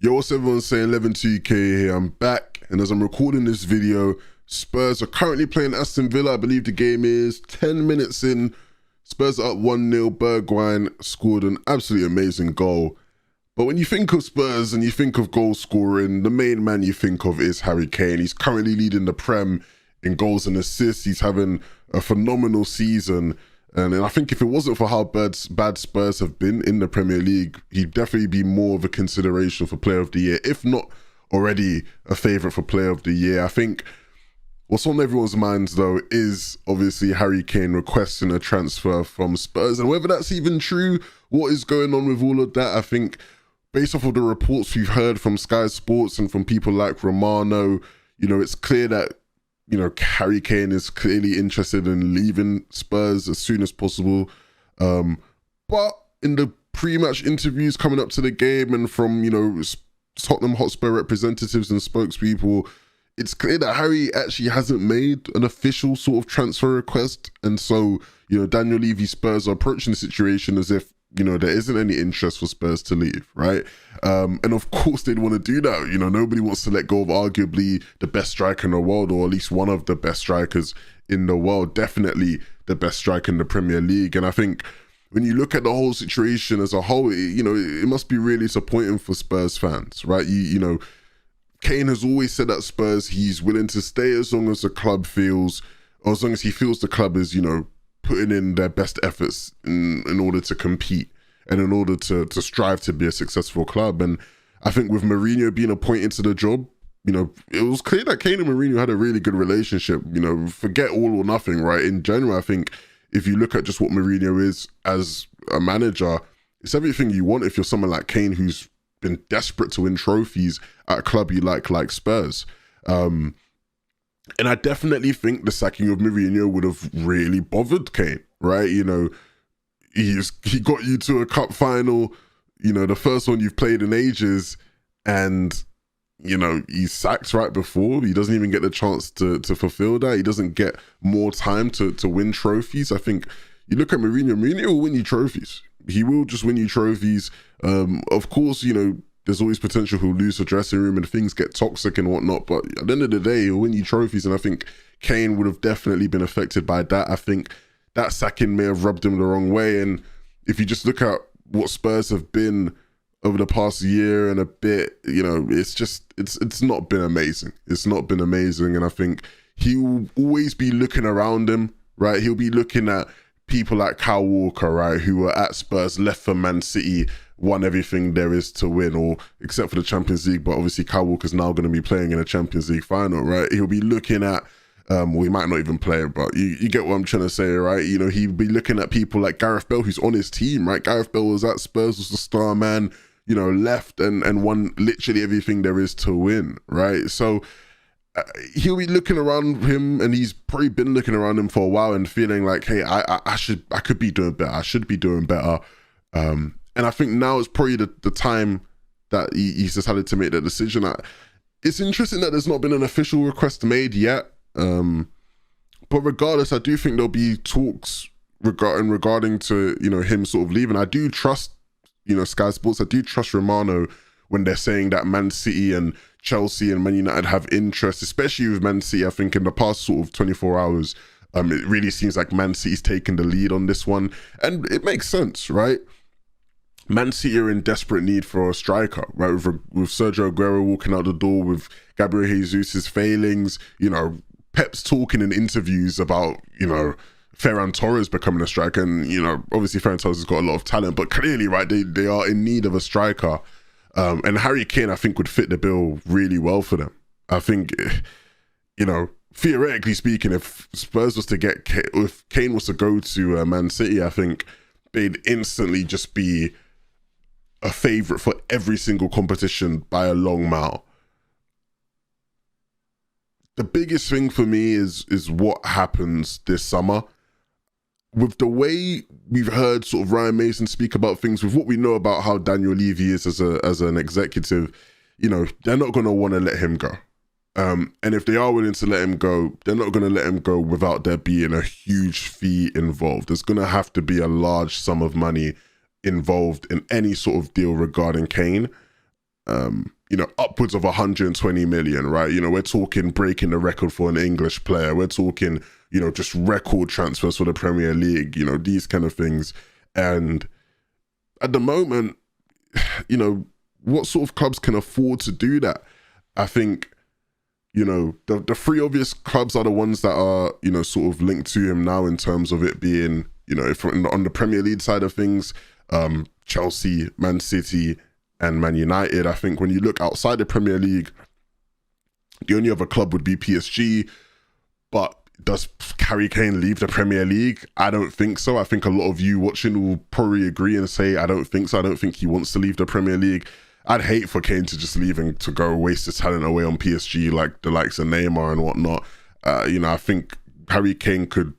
Yo, what's everyone saying? 11-2K here. I'm back, and as I'm recording this video, Spurs are currently playing Aston Villa. I believe the game is 10 minutes in. Spurs are up 1-0. Bergwijn scored an absolutely amazing goal. But when you think of Spurs and you think of goal scoring, the main man you think of is Harry Kane. He's currently leading the Prem in goals and assists. He's having a phenomenal season. And I think if it wasn't for how bad Spurs have been in the Premier League, he'd definitely be more of a consideration for Player of the Year, if not already a favourite for Player of the Year. I think what's on everyone's minds, though, is obviously Harry Kane requesting a transfer from Spurs. And whether that's even true, what is going on with all of that, I think based off of the reports we've heard from Sky Sports and from people like Romano, it's clear that Harry Kane is clearly interested in leaving Spurs as soon as possible. But in the pre-match interviews coming up to the game and from, Tottenham Hotspur representatives and spokespeople, it's clear that Harry actually hasn't made an official sort of transfer request. And so, Daniel Levy's Spurs are approaching the situation as if, there isn't any interest for Spurs to leave, right? And of course they'd want to do that. Nobody wants to let go of arguably the best striker in the world, or at least one of the best strikers in the world, definitely the best striker in the Premier League. And I think when you look at the whole situation as a whole, it must be really disappointing for Spurs fans, right? Kane has always said at Spurs he's willing to stay as long as the club feels, or as long as he feels the club is, putting in their best efforts in order to compete and in order to strive to be a successful club. And I think with Mourinho being appointed to the job, it was clear that Kane and Mourinho had a really good relationship. Forget all or nothing, right? In general, I think if you look at just what Mourinho is as a manager, it's everything you want if you're someone like Kane who's been desperate to win trophies at a club you like Spurs. And I definitely think the sacking of Mourinho would have really bothered Kane, right? He got you to a cup final, the first one you've played in ages, and, he's sacked right before. He doesn't even get the chance to fulfill that. He doesn't get more time to win trophies. I think you look at Mourinho will win you trophies. He will just win you trophies. Of course, there's always potential he'll lose the dressing room and things get toxic and whatnot, but at the end of the day, he'll win you trophies, and I think Kane would have definitely been affected by that. I think that sacking may have rubbed him the wrong way, and if you just look at what Spurs have been over the past year and a bit, it's not been amazing. It's not been amazing, and I think he'll always be looking around him, right? He'll be looking at people like Kyle Walker, right, who were at Spurs, left for Man City, won everything there is to win, or except for the Champions League, but obviously Kyle Walker's now going to be playing in a Champions League final, right? He'll be looking at, we might not even play it, but you get what I'm trying to say, right? He'd be looking at people like Gareth Bale, who's on his team, right? Gareth Bale was at Spurs, was the star man, left and won literally everything there is to win, right? So he'll be looking around him, and he's probably been looking around him for a while and feeling like, hey, I could be doing better. I should be doing better. And I think now is probably the time that he's decided to make that decision. It's interesting that there's not been an official request made yet. But regardless, I do think there'll be talks regarding to, him sort of leaving. I do trust, Sky Sports. I do trust Romano when they're saying that Man City and Chelsea and Man United have interest, especially with Man City. I think in the past sort of 24 hours, it really seems like Man City's taken the lead on this one. And it makes sense, right? Man City are in desperate need for a striker, right? With Sergio Aguero walking out the door, with Gabriel Jesus' failings, Pep's talking in interviews about, Ferran Torres becoming a striker. And, obviously Ferran Torres has got a lot of talent, but clearly, right, they are in need of a striker. And Harry Kane, I think, would fit the bill really well for them. I think, theoretically speaking, if Spurs was to get, if Kane was to go to Man City, I think they'd instantly just be a favourite for every single competition by a long mile. The biggest thing for me is what happens this summer. With the way we've heard sort of Ryan Mason speak about things, with what we know about how Daniel Levy is as an executive, they're not going to want to let him go. And if they are willing to let him go, they're not going to let him go without there being a huge fee involved. There's going to have to be a large sum of money involved in any sort of deal regarding Kane. upwards of 120 million, right? We're talking breaking the record for an English player. We're talking, just record transfers for the Premier League, these kind of things. And at the moment, what sort of clubs can afford to do that? I think, the three obvious clubs are the ones that are, sort of linked to him now in terms of it being, if on the Premier League side of things, Chelsea, Man City, and Man United. I think when you look outside the Premier League, the only other club would be PSG. But does Harry Kane leave the Premier League? I don't think so. I think a lot of you watching will probably agree and say, I don't think so. I don't think he wants to leave the Premier League. I'd hate for Kane to just leave and to go waste his talent away on PSG like the likes of Neymar and whatnot. I think Harry Kane could,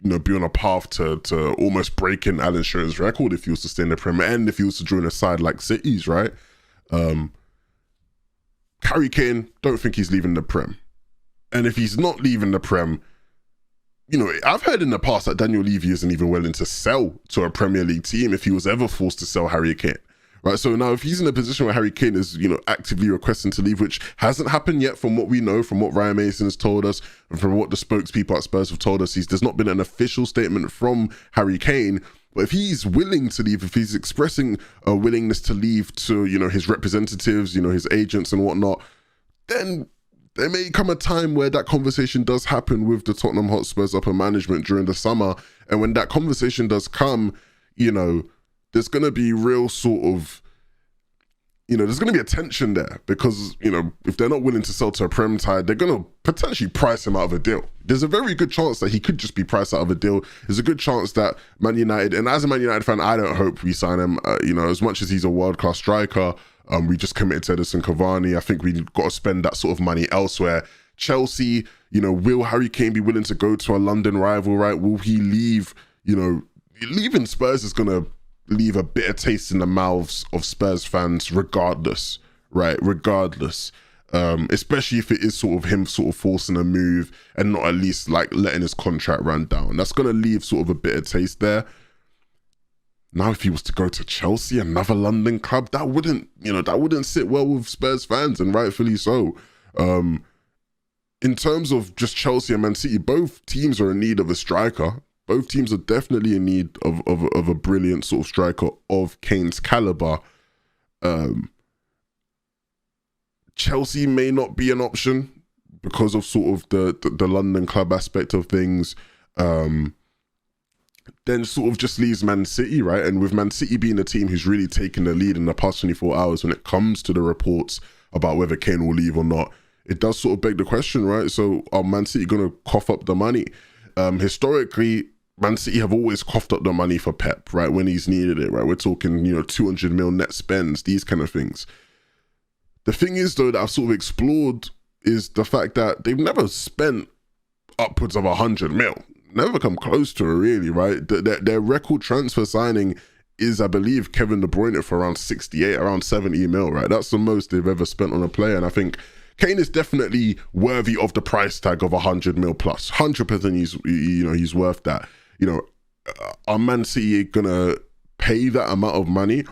be on a path to almost breaking Alan Shearer's record if he was to stay in the Premier, and if he was to join a side like City's, right? Harry Kane, don't think he's leaving the Prem. And if he's not leaving the Prem, I've heard in the past that Daniel Levy isn't even willing to sell to a Premier League team if he was ever forced to sell Harry Kane. Right, so now if he's in a position where Harry Kane is, actively requesting to leave, which hasn't happened yet from what we know, from what Ryan Mason has told us, and from what the spokespeople at Spurs have told us, there's not been an official statement from Harry Kane. But if he's willing to leave, if he's expressing a willingness to leave to, his representatives, his agents and whatnot, then there may come a time where that conversation does happen with the Tottenham Hotspurs upper management during the summer. And when that conversation does come, there's going to be real sort of, there's going to be a tension there because, if they're not willing to sell to a Prem side, they're going to potentially price him out of a deal. There's a very good chance that he could just be priced out of a deal. There's a good chance that Man United, and as a Man United fan, I don't hope we sign him, as much as he's a world-class striker, we just committed to Edison Cavani. I think we've got to spend that sort of money elsewhere. Chelsea, will Harry Kane be willing to go to a London rival, right? Will he leave, leaving Spurs is going to leave a bitter taste in the mouths of Spurs fans regardless, right? Regardless. Especially if it is sort of him sort of forcing a move and not at least like letting his contract run down. That's going to leave sort of a bitter taste there. Now, if he was to go to Chelsea, another London club, that wouldn't sit well with Spurs fans, and rightfully so. In terms of just Chelsea and Man City, both teams are in need of a striker. Both teams are definitely in need of a brilliant sort of striker of Kane's caliber. Chelsea may not be an option because of sort of the London club aspect of things. Then sort of just leaves Man City, right? And with Man City being a team who's really taken the lead in the past 24 hours when it comes to the reports about whether Kane will leave or not, it does sort of beg the question, right? So are Man City going to cough up the money? Historically, Man City have always coughed up the money for Pep, right, when he's needed it, right? We're talking, 200 mil net spends, these kind of things. The thing is, though, that I've sort of explored is the fact that they've never spent upwards of 100 mil. Never come close to it, really, right? Their record transfer signing is, I believe, Kevin De Bruyne for around 68, around 70 mil, right? That's the most they've ever spent on a player. And I think Kane is definitely worthy of the price tag of 100 mil plus. 100% he's worth that. Are Man City gonna pay that amount of money?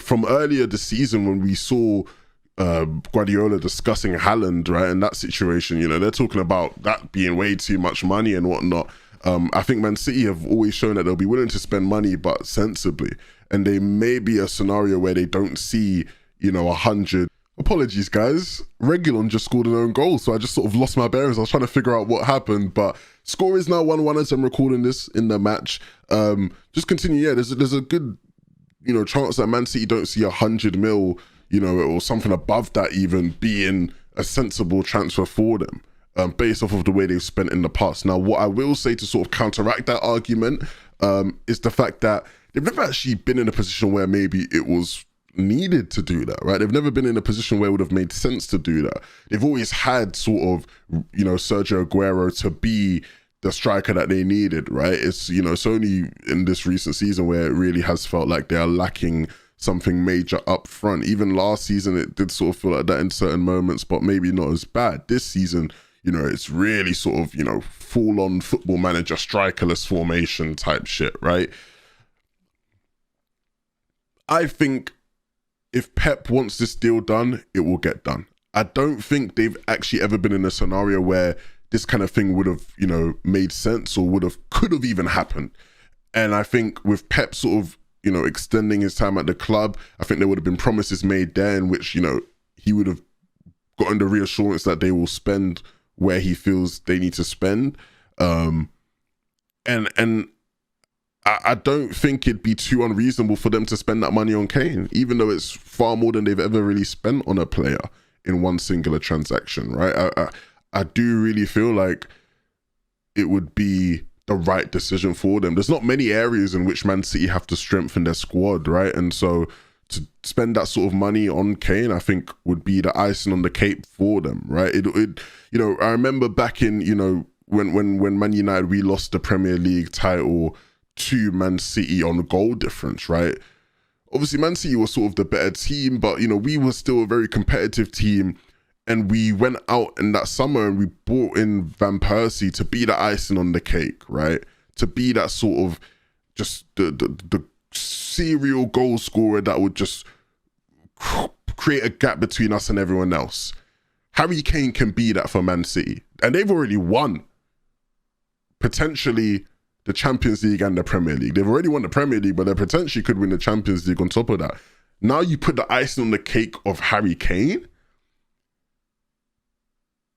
From earlier this season when we saw Guardiola discussing Haaland, right, in that situation, they're talking about that being way too much money and whatnot. I think Man City have always shown that they'll be willing to spend money, but sensibly. And they may be a scenario where they don't see, 100. Apologies, guys. Reguilon just scored an own goal, so I just sort of lost my bearings. I was trying to figure out what happened, but score is now 1-1 as I'm recording this in the match. Just continue. Yeah, there's a good, chance that Man City don't see 100 mil, or something above that even being a sensible transfer for them, based off of the way they've spent in the past. Now, what I will say to sort of counteract that argument is the fact that they've never actually been in a position where maybe it was needed to do that, right? They've never been in a position where it would have made sense to do that. They've always had sort of, Sergio Aguero to be the striker that they needed, right? It's, it's only in this recent season where it really has felt like they are lacking something major up front. Even last season, it did sort of feel like that in certain moments, but maybe not as bad. This season, it's really sort of, full-on Football Manager strikerless formation type shit, right? I think if Pep wants this deal done, it will get done. I don't think they've actually ever been in a scenario where this kind of thing would have, you know, made sense or could have even happened. And I think with Pep sort of, you know, extending his time at the club, I think there would have been promises made there in which, you know, he would have gotten the reassurance that they will spend where he feels they need to spend. And I don't think it'd be too unreasonable for them to spend that money on Kane, even though it's far more than they've ever really spent on a player in one singular transaction, right? I do really feel like it would be the right decision for them. There's not many areas in which Man City have to strengthen their squad, right? And so to spend that sort of money on Kane, I think would be the icing on the cake for them, right? It you know, I remember back in, you know, when Man United, we lost the Premier League title to Man City on goal difference, right? Obviously, Man City was sort of the better team, but, you know, we were still a very competitive team. And we went out in that summer and we brought in Van Persie to be the icing on the cake, right? To be that sort of just the serial goal scorer that would just create a gap between us and everyone else. Harry Kane can be that for Man City. And they've already won, potentially, the Champions League and the Premier League. They've already won the Premier League, but they potentially could win the Champions League on top of that. Now you put the icing on the cake of Harry Kane.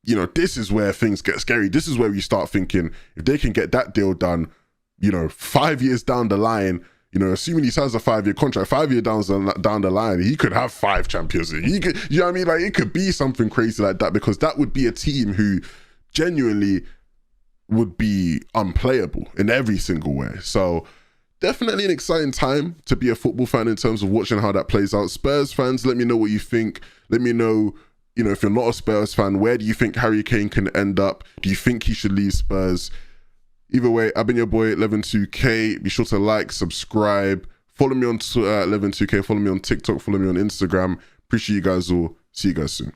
You know, this is where things get scary. This is where we start thinking, if they can get that deal done, you know, 5 years down the line, you know, assuming he signs a 5-year contract, 5 years down the line, he could have 5 Champions League. He could, you know what I mean? Like, it could be something crazy like that, because that would be a team who genuinely would be unplayable in every single way. So definitely an exciting time to be a football fan in terms of watching how that plays out. Spurs fans, let me know what you think. Let me know, you know, if you're not a Spurs fan, where do you think Harry Kane can end up? Do you think he should leave Spurs? Either way, I've been your boy 112K. Be sure to like, subscribe, follow me on 112K, follow me on TikTok, follow me on Instagram. Appreciate you guys all. See you guys soon.